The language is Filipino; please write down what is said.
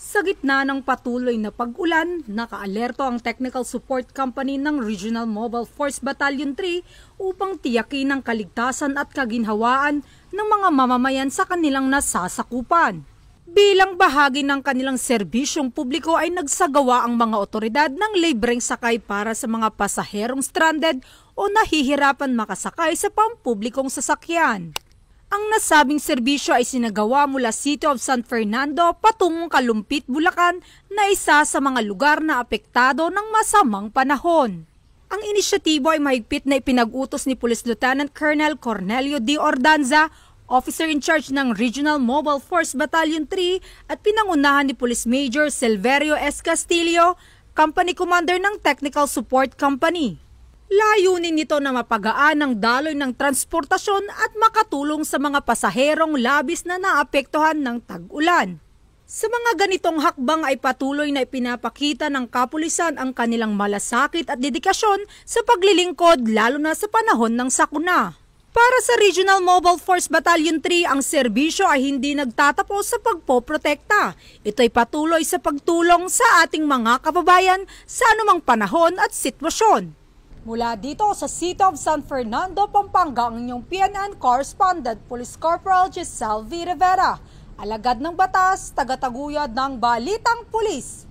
Sa gitna ng patuloy na pag-ulan, nakaalerto ang Technical Support Company ng Regional Mobile Force Battalion 3 upang tiyakin ang kaligtasan at kaginhawaan ng mga mamamayan sa kanilang nasasakupan. Bilang bahagi ng kanilang serbisyong publiko ay nagsagawa ang mga otoridad ng libreng sakay para sa mga pasaherong stranded o nahihirapan makasakay sa pampublikong sasakyan. Ang nasabing serbisyo ay sinagawa mula City of San Fernando patungong Kalumpit, Bulacan na isa sa mga lugar na apektado ng masamang panahon. Ang inisyatibo ay mahigpit na ipinag-utos ni Police Lieutenant Colonel Cornelio D. Ordanza, Officer in Charge ng Regional Mobile Force Battalion 3 at pinangunahan ni Police Major Silverio S. Castillo, Company Commander ng Technical Support Company. Layunin nito na mapagaan ang daloy ng transportasyon at makatulong sa mga pasaherong labis na naapektuhan ng tag-ulan. Sa mga ganitong hakbang ay patuloy na ipinapakita ng kapulisan ang kanilang malasakit at dedikasyon sa paglilingkod lalo na sa panahon ng sakuna. Para sa Regional Mobile Force Battalion 3, ang serbisyo ay hindi nagtatapos sa pagpoprotekta. Ito ay patuloy sa pagtulong sa ating mga kababayan sa anumang panahon at sitwasyon. Mula dito sa City of San Fernando, Pampanga, ang inyong PNN Correspondent, Police Corporal Giselle V. Rivera, alagad ng batas, tagataguyod ng Balitang Pulis.